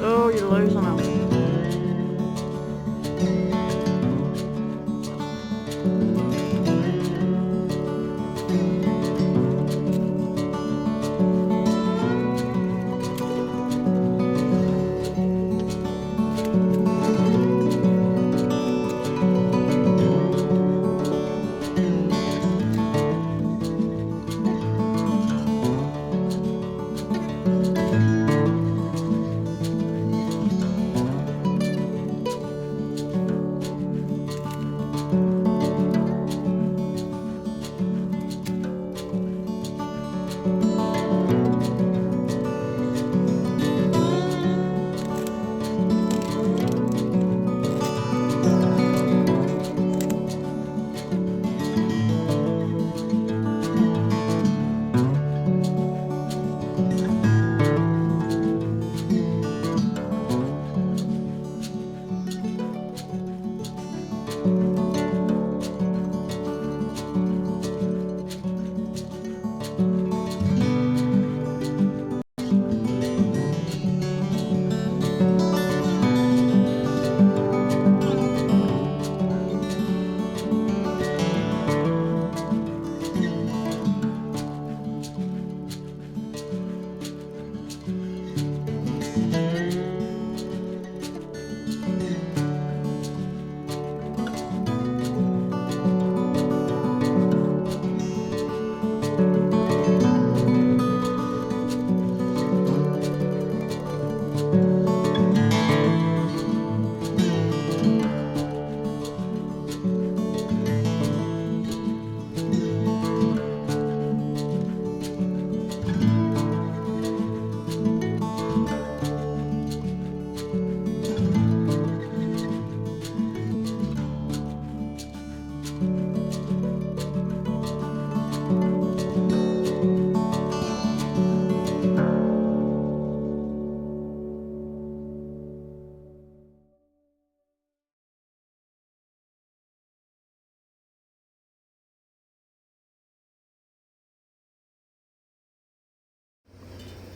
Oh, you're losing them.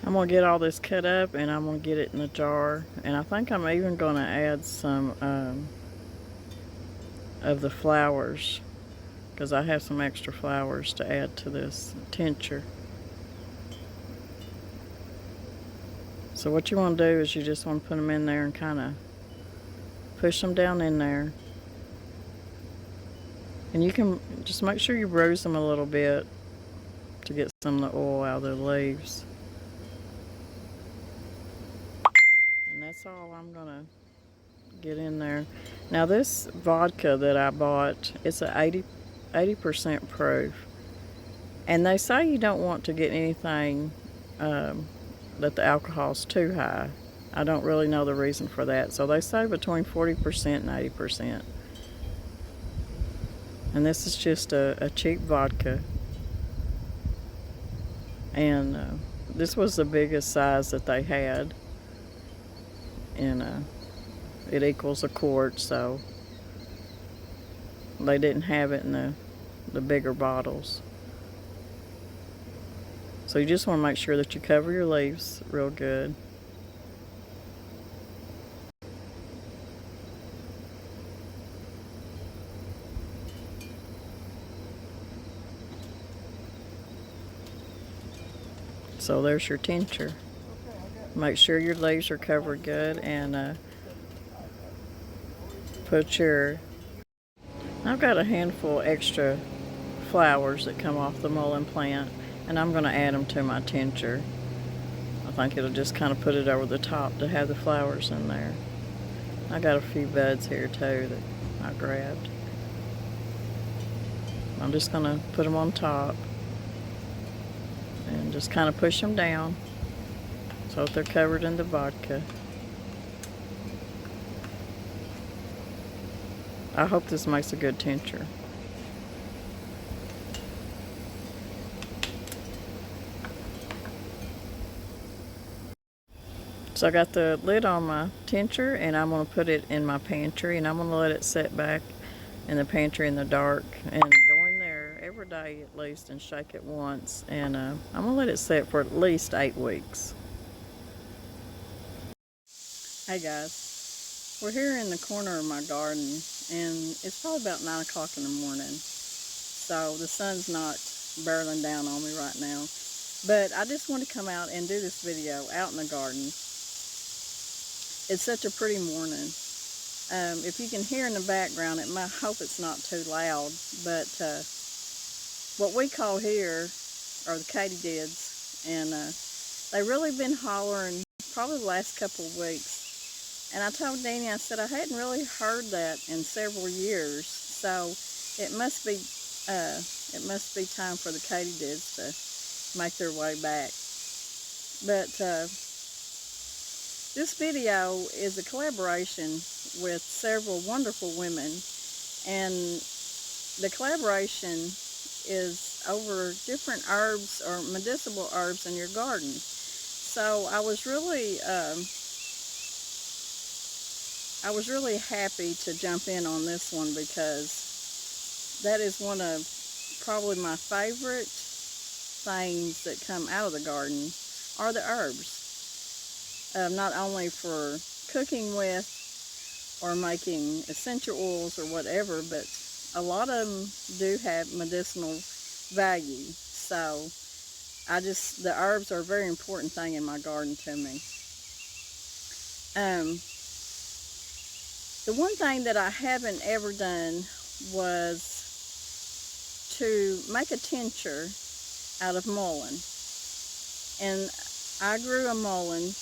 I'm going to get all this cut up and I'm going to get it in a jar. And I think I'm even going to add some of the flowers, because I have some extra flowers to add to this tincture. So what you want to do is you just want to put them in there and kind of push them down in there. And you can just make sure you bruise them a little bit to get some of the oil out of the leaves. And that's all I'm going to get in there. Now this vodka that I bought, it's a 80% proof. And they say you don't want to get anything that the alcohol's too high. I don't really know the reason for that. So they say between 40% and 80%. And this is just a cheap vodka. And this was the biggest size that they had. And it equals a quart, so they didn't have it in the bigger bottles. So you just want to make sure that you cover your leaves real good. So there's your tincture. Make sure your leaves are covered good, and put your... I've got a handful extra flowers that come off the mullein plant, and I'm going to add them to my tincture. I think it'll just kind of put it over the top to have the flowers in there. I got a few buds here too that I grabbed. I'm just going to put them on top and just kind of push them down so that they're covered in the vodka. I hope this makes a good tincture. So I got the lid on my tincture, and I'm going to put it in my pantry, and I'm going to let it set back in the pantry in the dark, and go in there every day at least and shake it once, and I'm going to let it set for at least 8 weeks. Hey guys, we're here in the corner of my garden, and it's probably about 9 o'clock in the morning, so the sun's not barreling down on me right now. But I just want to come out and do this video out in the garden. It's such a pretty morning. If you can hear in the background, I hope it's not too loud, but what we call here are the katydids, and they've really been hollering probably the last couple of weeks. And I told Danny, I said I hadn't really heard that in several years, so it must be time for the katydids to make their way back. But this video is a collaboration with several wonderful women, and the collaboration is over different herbs or medicinal herbs in your garden. So I was really happy to jump in on this one, because that is one of probably my favorite things that come out of the garden are the herbs. Not only for cooking with or making essential oils or whatever, but a lot of them do have medicinal value. So the herbs are a very important thing in my garden to me. The one thing that I haven't ever done was to make a tincture out of mullein. And I grew a mullein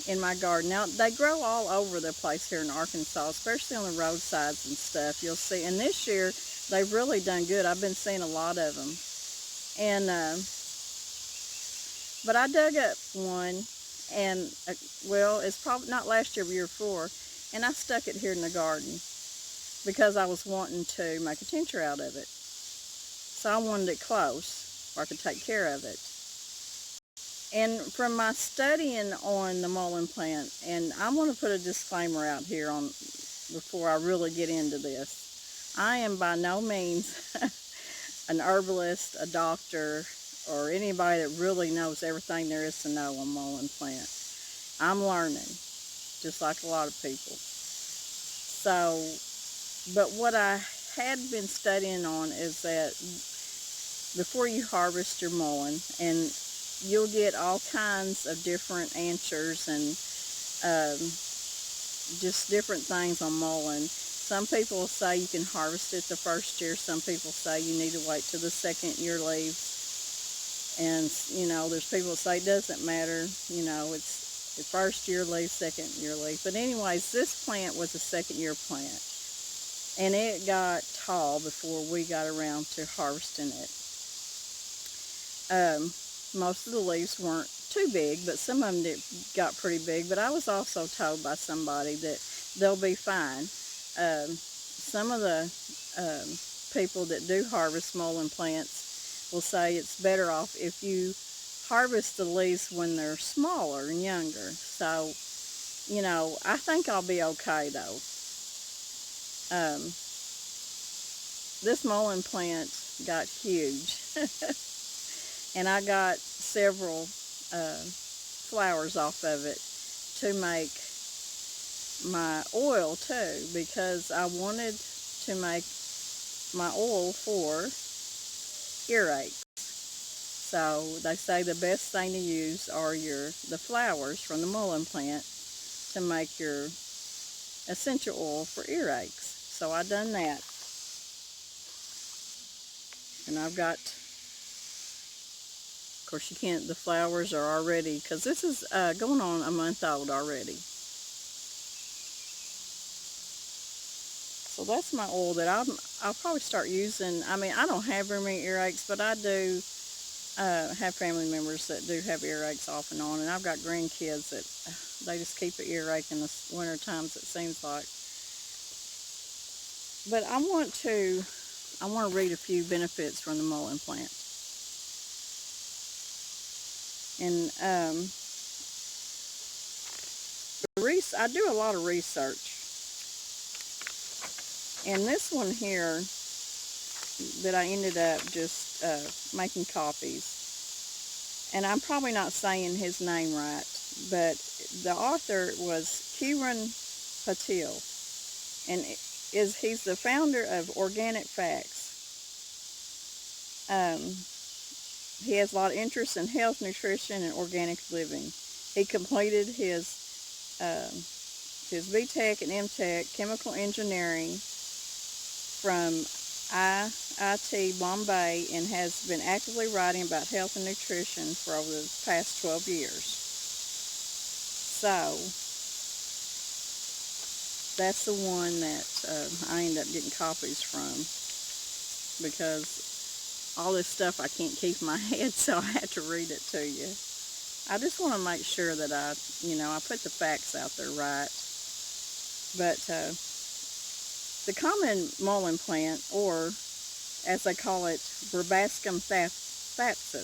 in my garden. Now, they grow all over the place here in Arkansas, especially on the roadsides and stuff. You'll see. And this year, they've really done good. I've been seeing a lot of them. And, but I dug up one, and, well, it's probably not last year, but year before, and I stuck it here in the garden because I was wanting to make a tincture out of it. So I wanted it close where I could take care of it. And from my studying on the Mullen plant, and I'm going to put a disclaimer out here before I really get into this. I am by no means an herbalist, a doctor, or anybody that really knows everything there is to know on Mullen plant. I'm learning, just like a lot of people. So, but what I had been studying on is that before you harvest your mullein, and you'll get all kinds of different answers and just different things on mullein. Some people say you can harvest it the first year. Some people say you need to wait till the second year leaves. And, you know, there's people that say it doesn't matter. You know, it's the first year leaf, second year leaf. But anyways, this plant was a second year plant. And it got tall before we got around to harvesting it. Most of the leaves weren't too big, but some of them got pretty big. But I was also told by somebody that they'll be fine. Some of the people that do harvest mullein plants will say it's better off if you harvest the leaves when they're smaller and younger. So, you know, I think I'll be okay though. This mullein plant got huge. And I got several flowers off of it to make my oil too, because I wanted to make my oil for earaches. So they say the best thing to use are the flowers from the mullein plant to make your essential oil for earaches. So I done that. And I've got, of course you can't, the flowers are already, because this is going on a month old already. So that's my oil that I'll probably start using. I mean, I don't have very many earaches, but I do have family members that do have earaches off and on, and I've got grandkids that they just keep an earache in the winter times, it seems like. But I want to read a few benefits from the mullein plant. And I do a lot of research. And this one here that I ended up just making copies. And I'm probably not saying his name right, but the author was Kiran Patil, and he's the founder of Organic Facts. He has a lot of interest in health, nutrition, and organic living. He completed his BTech and MTech chemical engineering from IIT Bombay and has been actively writing about health and nutrition for over the past 12 years. So that's the one that I ended up getting copies from, because all this stuff I can't keep in my head, so I had to read it to you. I just want to make sure that I put the facts out there right. But the common mullein plant, or as they call it, Verbascum thapsus,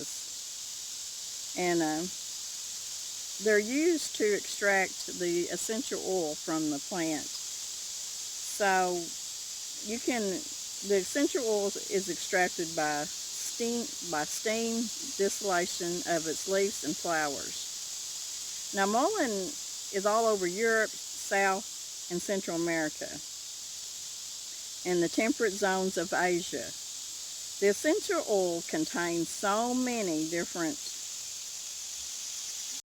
and they're used to extract the essential oil from the plant. So the essential oil is extracted by steam distillation of its leaves and flowers. Now, mullein is all over Europe, South and Central America, and the temperate zones of Asia. The essential oil contains so many different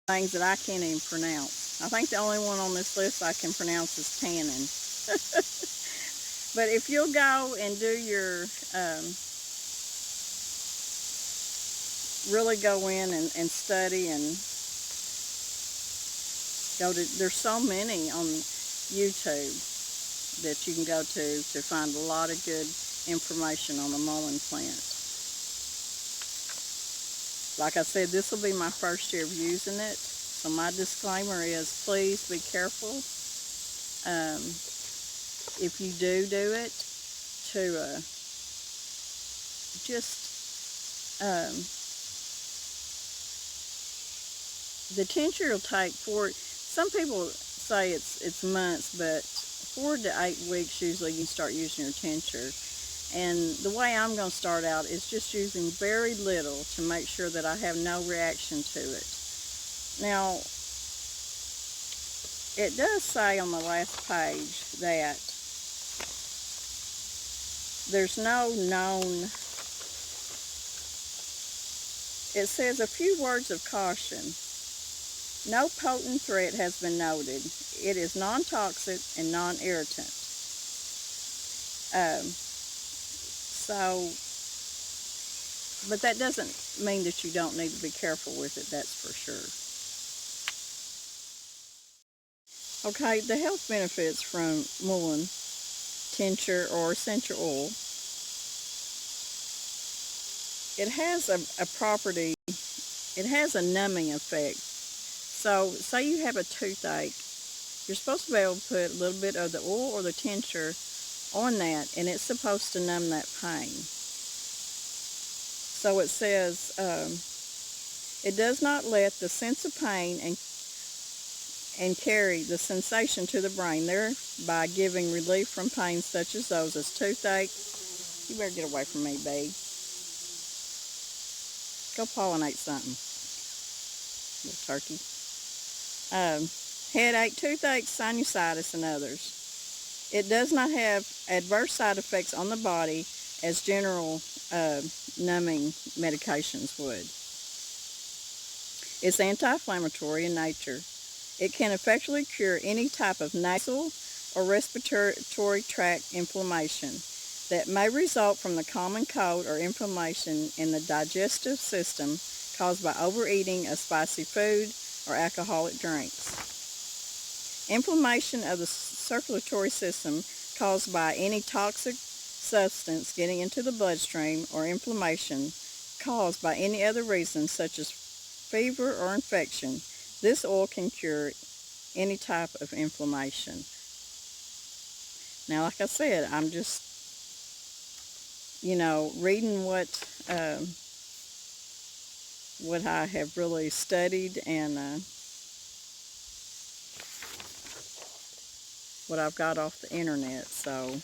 things that I can't even pronounce. I think the only one on this list I can pronounce is tannin. But if you'll go and do your really go in and study and there's so many on YouTube that you can go to find a lot of good information on the mullein plant. Like I said, this will be my first year of using it, so my disclaimer is please be careful if you do it, to the tincture will take some people say it's months, but 4 to 8 weeks usually you start using your tincture. And the way I'm going to start out is just using very little to make sure that I have no reaction to it. Now, it does say on the last page that there's no known, it says a few words of caution. No potent threat has been noted. It is non-toxic and non-irritant. But that doesn't mean that you don't need to be careful with it, that's for sure. Okay, the health benefits from mullein tincture or essential oil. It has a property, it has a numbing effect. So, say you have a toothache, you're supposed to be able to put a little bit of the oil or the tincture on that, and it's supposed to numb that pain. So it says, it does not let the sense of pain and carry the sensation to the brain, thereby giving relief from pain such as those as toothache. You better get away from me, babe. Go pollinate something, little turkey. Headache, toothache, sinusitis, and others. It does not have adverse side effects on the body as general numbing medications would. It's anti-inflammatory in nature. It can effectively cure any type of nasal or respiratory tract inflammation that may result from the common cold or inflammation in the digestive system caused by overeating of spicy food or alcoholic drinks. Inflammation of the circulatory system caused by any toxic substance getting into the bloodstream, or inflammation caused by any other reason such as fever or infection. This oil can cure any type of inflammation. Now, like I said, I'm just, reading what I have really studied and what I've got off the internet. So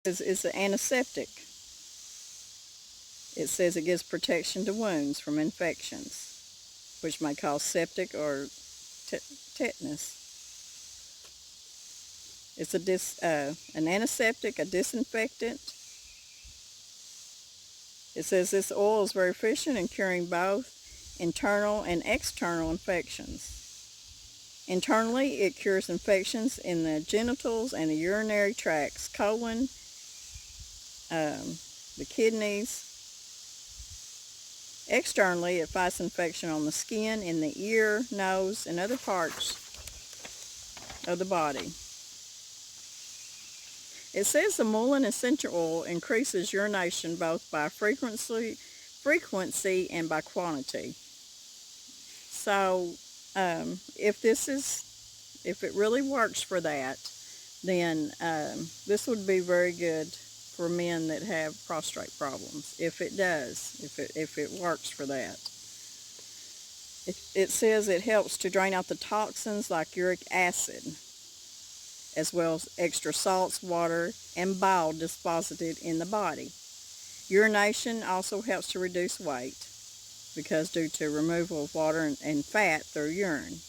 it's an antiseptic. It says it gives protection to wounds from infections, which may cause septic or tetanus. It's an antiseptic, a disinfectant. It says this oil is very efficient in curing both internal and external infections. Internally, it cures infections in the genitals and the urinary tracts, colon, the kidneys. Externally, it fights infection on the skin, in the ear, nose, and other parts of the body. It says the Mullien essential oil increases urination both by frequency and by quantity. So if it really works for that, then this would be very good for men that have prostate problems. If it does, if it works for that. It says it helps to drain out the toxins like uric acid, as well as extra salts, water, and bile deposited in the body. Urination also helps to reduce weight, because due to removal of water and fat through urine.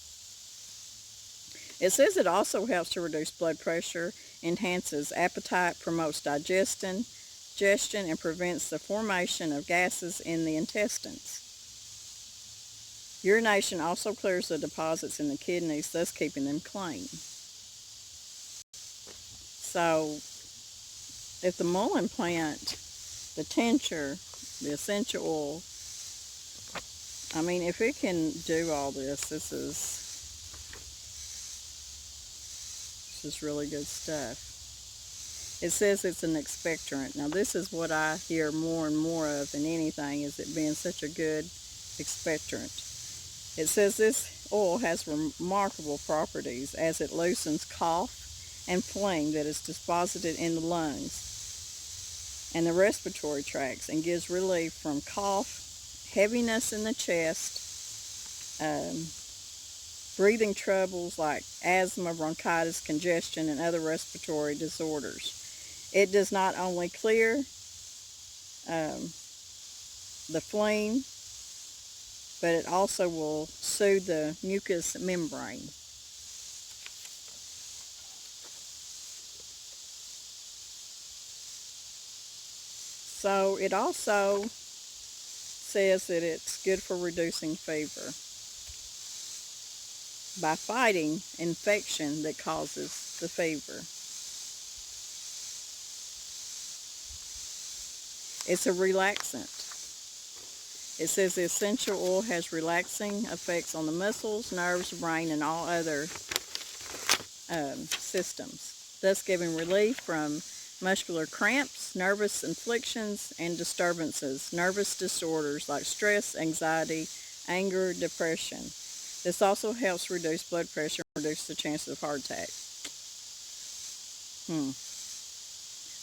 It says it also helps to reduce blood pressure, enhances appetite, promotes digestion, and prevents the formation of gases in the intestines. Urination also clears the deposits in the kidneys, thus keeping them clean. So, if the Mullen Plant, the tincture, the essential oil, I mean, if it can do all this, this is really good stuff. It says it's an expectorant. Now, this is what I hear more and more of than anything, is it being such a good expectorant. It says this oil has remarkable properties, as it loosens cough and phlegm that is deposited in the lungs and the respiratory tracts, and gives relief from cough, heaviness in the chest, breathing troubles like asthma, bronchitis, congestion, and other respiratory disorders. It does not only clear the phlegm, but it also will soothe the mucous membrane. So it also says that it's good for reducing fever by fighting infection that causes the fever. It's a relaxant. It says the essential oil has relaxing effects on the muscles, nerves, brain, and all other systems, thus giving relief from muscular cramps, nervous afflictions, and disturbances, nervous disorders like stress, anxiety, anger, depression. This also helps reduce blood pressure and reduce the chances of heart attack.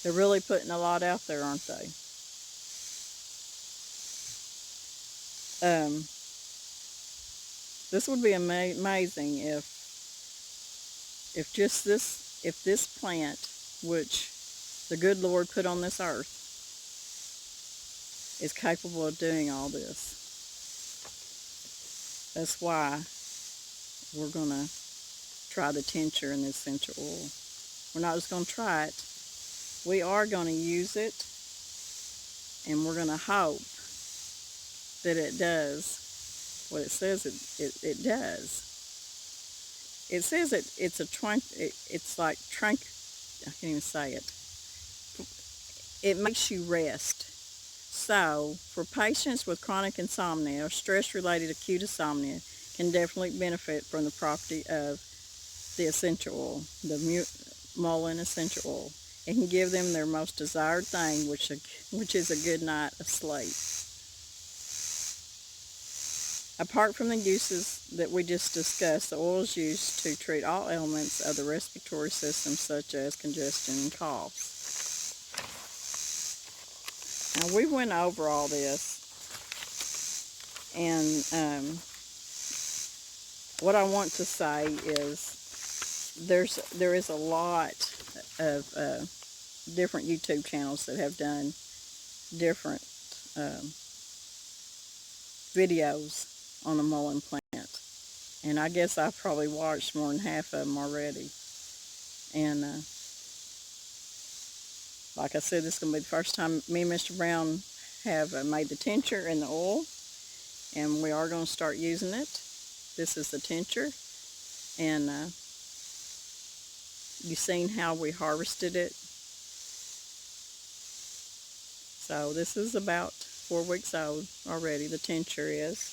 They're really putting a lot out there, aren't they? This would be amazing if this plant, which the good Lord put on this earth, is capable of doing all this. That's why we're going to try the tincture and the essential oil. We're not just going to try it. We are going to use it, and we're going to hope that it does what it says it does. It says it's like I can't even say it. It makes you rest. So, for patients with chronic insomnia or stress-related acute insomnia, can definitely benefit from the property of the essential oil, the Mullien essential oil. It can give them their most desired thing, which is a good night of sleep. Apart from the uses that we just discussed, the oil is used to treat all ailments of the respiratory system, such as congestion and coughs. Now, we went over all this, and what I want to say is there is a lot of different YouTube channels that have done different videos on the Mullen Plant. And I guess I've probably watched more than half of them already. And like I said, this is going to be the first time me and Mr. Brown have made the tincture and the oil. And we are going to start using it. This is the tincture. And you've seen how we harvested it. So this is about 4 weeks old already, the tincture is.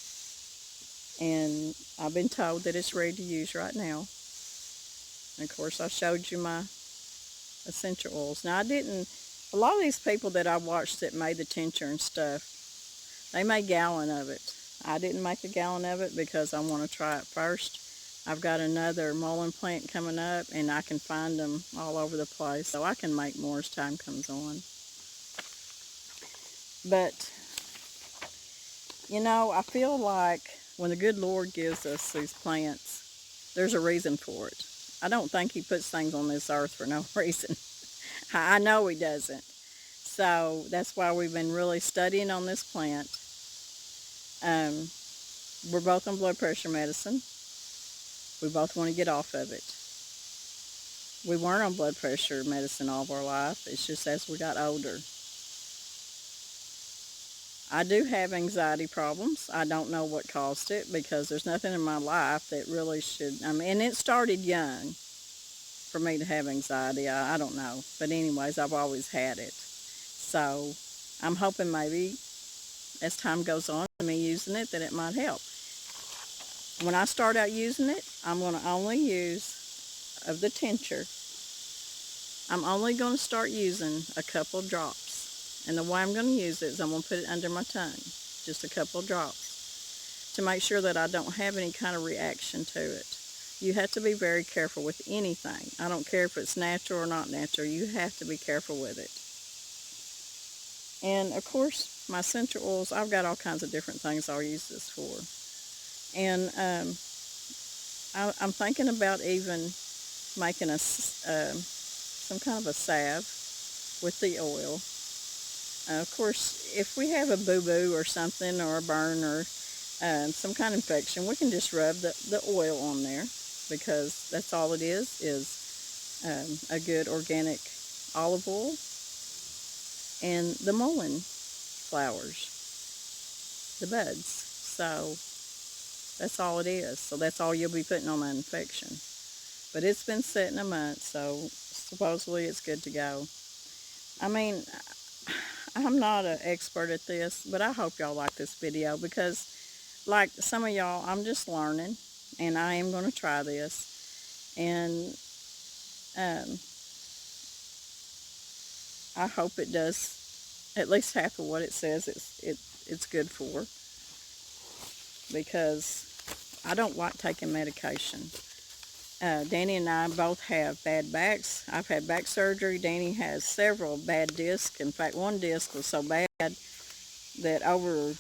And I've been told that it's ready to use right now. And of course I showed you my essential oils. Now a lot of these people that I watched that made the tincture and stuff, they made a gallon of it. I didn't make a gallon of it because I want to try it first. I've got another Mullen Plant coming up and I can find them all over the place, so I can make more as time comes on. But, you know, I feel like when the good Lord gives us these plants, there's a reason for it. I don't think he puts things on this earth for no reason. I know he doesn't. So that's why we've been really studying on this plant. We're both on blood pressure medicine. We both want to get off of it. We weren't on blood pressure medicine all of our life. It's just as we got older. I do have anxiety problems. I don't know what caused it because there's nothing in my life that really should, and it started young for me to have anxiety. I don't know. But anyways, I've always had it. So I'm hoping maybe as time goes on, me using it, that it might help. When I start out using it, I'm going to only use of the tincture. I'm only going to start using a couple drops. And the way I'm going to use it is I'm going to put it under my tongue, just a couple drops, to make sure that I don't have any kind of reaction to it. You have to be very careful with anything. I don't care if it's natural or not natural. You have to be careful with it. And of course, my essential oils, I've got all kinds of different things I'll use this for. And I'm thinking about even making some kind of a salve with the oil. Of course, if we have a boo-boo or something, or a burn, or some kind of infection, we can just rub the oil on there, because that's all it is a good organic olive oil and the mullein flowers, the buds. So that's all it is. So that's all you'll be putting on that infection. But it's been sitting a month, so supposedly it's good to go. I mean, I'm not an expert at this, but I hope y'all like this video, because like some of y'all, I'm just learning, and I am going to try this. And I hope it does at least half of what it says it's good for, because I don't like taking medication. Danny and I both have bad backs. I've had back surgery. Danny has several bad discs. In fact, one disc was so bad that over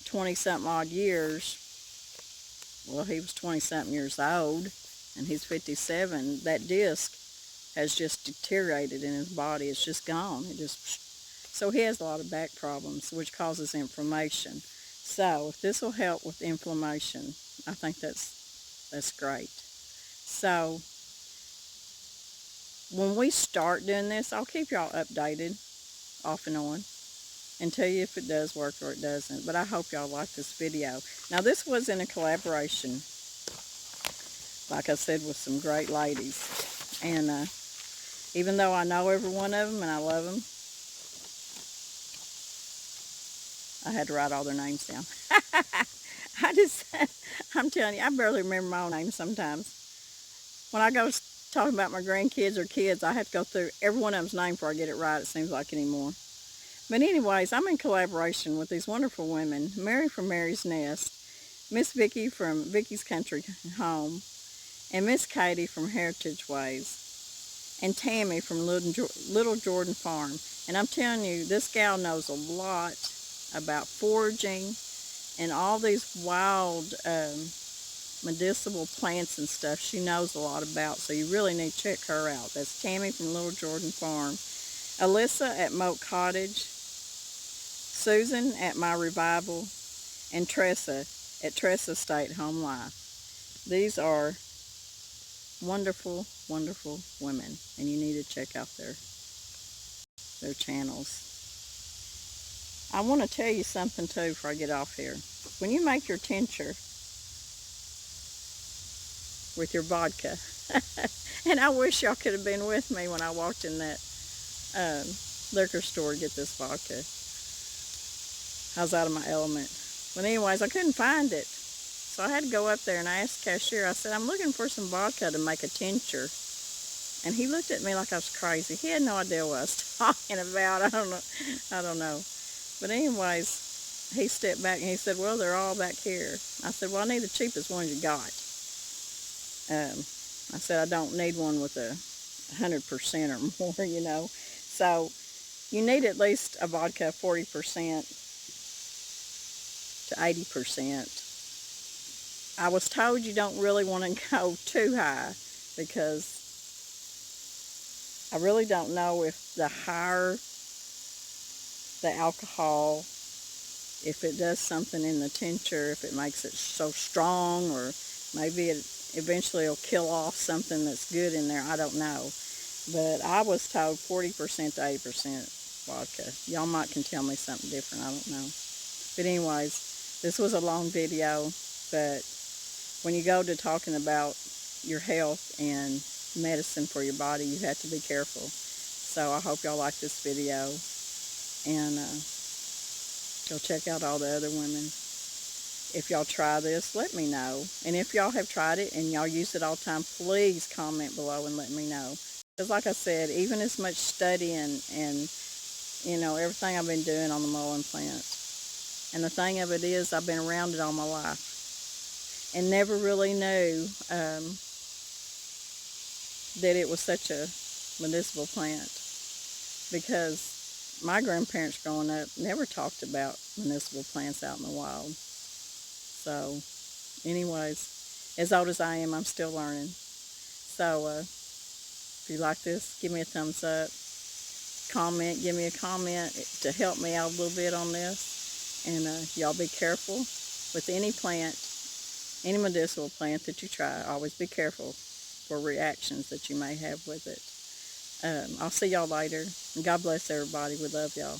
20-something odd years, well, he was 20-something years old, and he's 57, that disc has just deteriorated in his body. It's just gone. So he has a lot of back problems, which causes inflammation. So if this will help with inflammation, I think that's great. So when we start doing this, I'll keep y'all updated off and on and tell you if it does work or it doesn't. But I hope y'all like this video. Now, this was in a collaboration, like I said, with some great ladies. And even though I know every one of them and I love them, I had to write all their names down. I'm telling you, I barely remember my own name sometimes. When I go talking about my grandkids or kids, I have to go through every one of them's name before I get it right, it seems like anymore. But anyways, I'm in collaboration with these wonderful women. Mary from Mary's Nest, Miss Vicky from Vicky's Country Home, and Miss Katie from Heritage Ways, and Tammy from Little Jordan Farm. And I'm telling you, this gal knows a lot about foraging and all these wild medicinal plants and stuff. She knows a lot about, so you really need to check her out. That's Tammy from Little Jordan Farm. Alyssa at Moat Cottage, Susan at My Revival, and Tressa at Tressa State Home Life. These are wonderful, wonderful women, and you need to check out their channels. I want to tell you something too before I get off here. When you make your tincture with your vodka, and I wish y'all could have been with me when I walked in that liquor store to get this vodka. I was out of my element. But anyways, I couldn't find it. So I had to go up there and I asked the cashier, I said, I'm looking for some vodka to make a tincture. And he looked at me like I was crazy. He had no idea what I was talking about. I don't know. But anyways, he stepped back and he said, well, they're all back here. I said, well, I need the cheapest ones you got. I said, I don't need one with 100% or more, you know. So you need at least a vodka 40% to 80%. I was told you don't really want to go too high because I really don't know if the higher the alcohol, if it does something in the tincture, if it makes it so strong, or maybe it eventually will kill off something that's good in there. I don't know. But I was told 40% to 80% vodka. Y'all might can tell me something different. I don't know. But anyways, this was a long video, but when you go to talking about your health and medicine for your body, you have to be careful. So I hope y'all like this video, and go check out all the other women. If y'all try this, let me know. And if y'all have tried it and y'all use it all the time, please comment below and let me know. Because like I said, even as much studying and you know, everything I've been doing on the Mullen Plant. And the thing of it is, I've been around it all my life and never really knew that it was such a medicinal plant, because my grandparents growing up never talked about medicinal plants out in the wild. So anyways, as old as I am, I'm still learning. So if you like this, give me a thumbs up, comment, give me a comment to help me out a little bit on this. And y'all be careful with any plant, any medicinal plant that you try. Always be careful for reactions that you may have with it. I'll see y'all later. And God bless everybody. We love y'all.